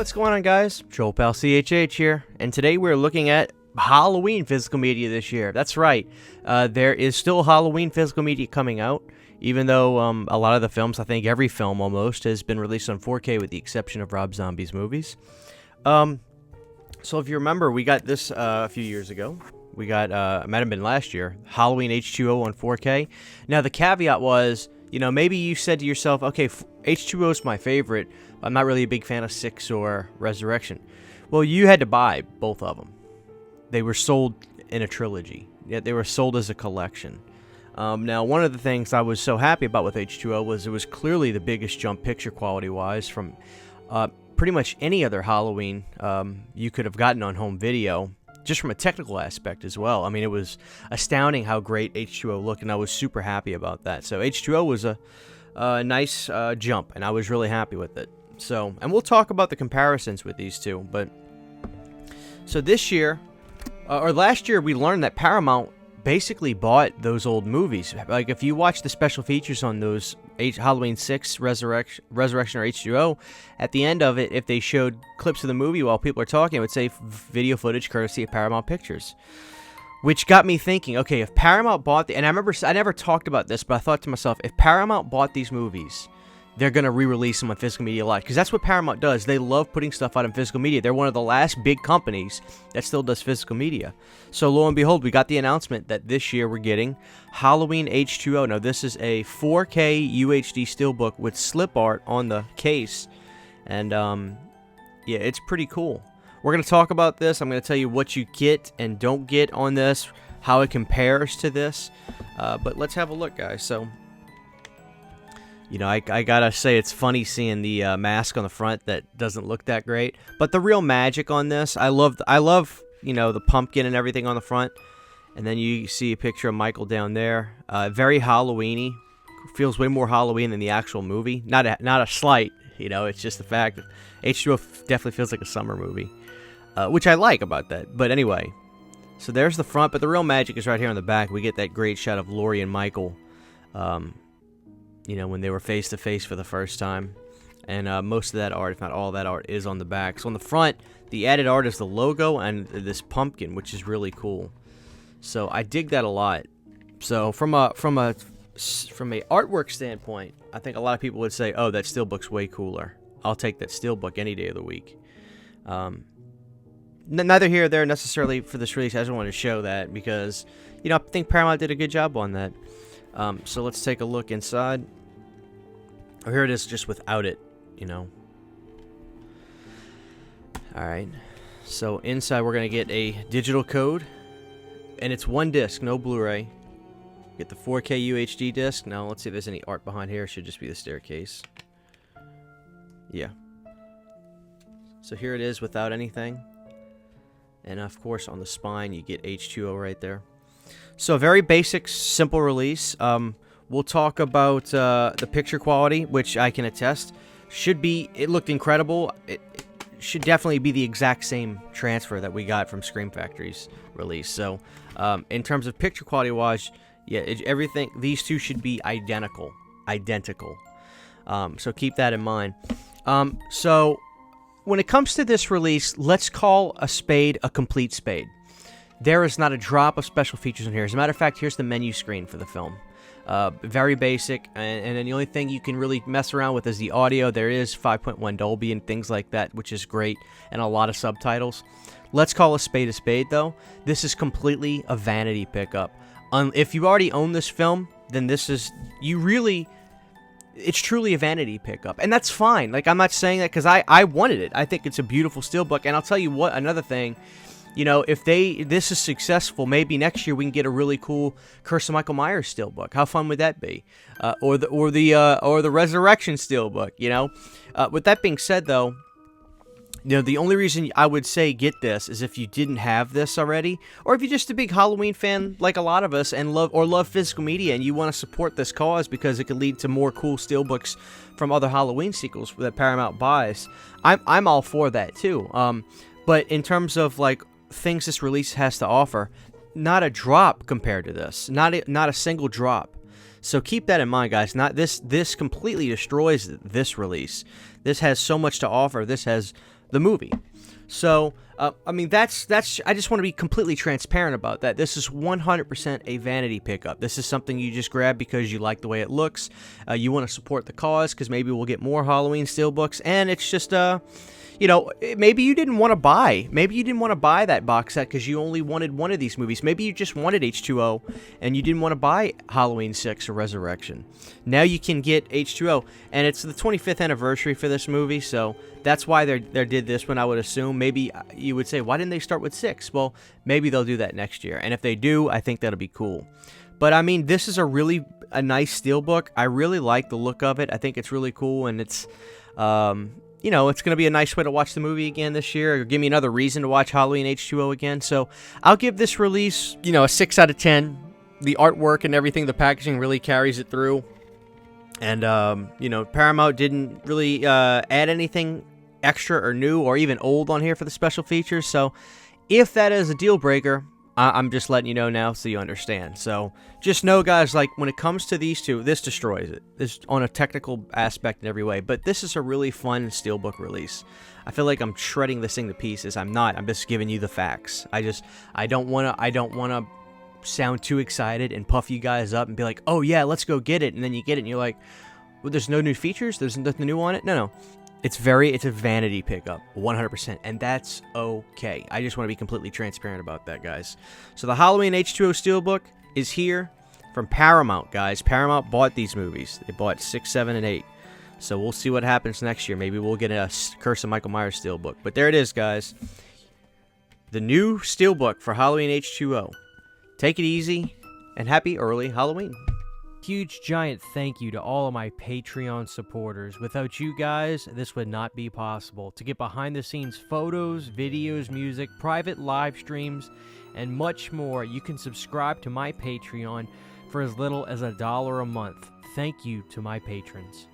what's going on, guys? Troll Pal CHH here, and today we're looking at Halloween physical media this year. That's right, there is still Halloween physical media coming out, even though a lot of the films, I think every film almost, has been released on 4K with the exception of Rob Zombie's movies. So if you remember, we got this a few years ago. We got, it might have been last year, Halloween H20 on 4K. Now, the caveat was, you know, maybe you said to yourself, okay, H20 is my favorite. I'm not really a big fan of 6 or Resurrection. Well, you had to buy both of them. They were sold in a trilogy. Yet they were sold as a collection. Now, one of the things I was so happy about with H20 was it was clearly the biggest jump picture quality-wise from pretty much any other Halloween you could have gotten on home video, just from a technical aspect as well. I mean, it was astounding how great H20 looked, and I was super happy about that. So H20 was a nice jump, and I was really happy with it. So, and we'll talk about the comparisons with these two. But so this year, or last year, we learned that Paramount basically bought those old movies. Like, if you watch the special features on those Halloween 6, Resurrection or H20, at the end of it, if they showed clips of the movie while people are talking, it would say video footage courtesy of Paramount Pictures. Which got me thinking, okay, if Paramount bought and I remember, I never talked about this, but I thought to myself, if Paramount bought these movies, they're going to re-release them on physical media live. Because that's what Paramount does. They love putting stuff out in physical media. They're one of the last big companies that still does physical media. So lo and behold, we got the announcement that this year we're getting Halloween H20. Now, this is a 4K UHD Steelbook with slip art on the case. And, yeah, it's pretty cool. We're going to talk about this. I'm going to tell you what you get and don't get on this, how it compares to this. But let's have a look, guys. So, you know, I gotta say, it's funny seeing the mask on the front that doesn't look that great. But the real magic on this, I love, you know, the pumpkin and everything on the front. And then you see a picture of Michael down there. Very Halloween-y. Feels way more Halloween than the actual movie. Not a slight, you know, it's just the fact that H2O definitely feels like a summer movie. Which I like about that. But anyway, so there's the front. But the real magic is right here on the back. We get that great shot of Laurie and Michael. You know, when they were face-to-face for the first time. And most of that art, if not all that art, is on the back. So on the front, the added art is the logo and this pumpkin, which is really cool. So I dig that a lot. So from a artwork standpoint, I think a lot of people would say, oh, that Steelbook's way cooler. I'll take that Steelbook any day of the week. Neither here or there necessarily for this release. I just wanted to show that because, you know, I think Paramount did a good job on that. So let's take a look inside. Oh, here it is just without it, you know. Alright. So inside we're going to get a digital code. And it's one disc, no Blu-ray. Get the 4K UHD disc. Now let's see if there's any art behind here. It should just be the staircase. Yeah. So here it is without anything. And of course on the spine you get H20 right there. So, very basic, simple release. We'll talk about the picture quality, which I can attest. It looked incredible. It should definitely be the exact same transfer that we got from Scream Factory's release. So, in terms of picture quality-wise, yeah, everything, these two should be identical. So, keep that in mind. So, when it comes to this release, let's call a spade a complete spade. There is not a drop of special features in here. As a matter of fact, here's the menu screen for the film. Very basic, and then the only thing you can really mess around with is the audio. There is 5.1 Dolby and things like that, which is great, and a lot of subtitles. Let's call a spade, though. This is completely a vanity pickup. If you already own this film, then it's truly a vanity pickup, and that's fine. Like, I'm not saying that because I wanted it. I think it's a beautiful Steelbook, and I'll tell you what, another thing. You know, if this is successful, maybe next year we can get a really cool Curse of Michael Myers Steelbook. How fun would that be? Or the Resurrection Steelbook. You know, with that being said, though, you know, the only reason I would say get this is if you didn't have this already, or if you're just a big Halloween fan like a lot of us and love physical media and you want to support this cause because it could lead to more cool Steelbooks from other Halloween sequels that Paramount buys. I'm all for that too. But in terms of like things this release has to offer, not a drop compared to this. Not a single drop. So keep that in mind, guys. This completely destroys this release. This has so much to offer. This has the movie. So, I mean, that's. I just want to be completely transparent about that. This is 100% a vanity pickup. This is something you just grab because you like the way it looks. You want to support the cause because maybe we'll get more Halloween Steelbooks, and it's just you know, maybe you didn't want to buy. Maybe you didn't want to buy that box set because you only wanted one of these movies. Maybe you just wanted H2O and you didn't want to buy Halloween 6 or Resurrection. Now you can get H2O, and it's the 25th anniversary for this movie, so that's why they did this one, I would assume. Maybe you would say, why didn't they start with 6? Well, maybe they'll do that next year, and if they do, I think that'll be cool. But, I mean, this is a nice Steelbook. I really like the look of it. I think it's really cool, and it's, you know, it's going to be a nice way to watch the movie again this year, or give me another reason to watch Halloween H2O again. So I'll give this release, you know, a 6 out of 10. The artwork and everything, the packaging really carries it through. And, you know, Paramount didn't really add anything extra or new or even old on here for the special features. So if that is a deal breaker, I'm just letting you know now so you understand. So just know, guys, like when it comes to these two, this destroys it. This on a technical aspect in every way. But this is a really fun Steelbook release. I feel like I'm shredding this thing to pieces. I'm not. I'm just giving you the facts. I don't want to sound too excited and puff you guys up and be like, oh yeah, let's go get it. And then you get it and you're like, well, there's no new features? There's nothing new on it? No. It's a vanity pickup, 100%, and that's okay. I just want to be completely transparent about that, guys. So the Halloween H2O Steelbook is here from Paramount, guys. Paramount bought these movies. They bought 6, 7, and 8. So we'll see what happens next year. Maybe we'll get a Curse of Michael Myers Steelbook. But there it is, guys. The new Steelbook for Halloween H2O. Take it easy, and happy early Halloween. Huge giant thank you to all of my Patreon supporters. Without you guys, this would not be possible. To get behind the scenes photos, videos, music, private live streams, and much more, you can subscribe to my Patreon for as little as $1 a month. Thank you to my patrons.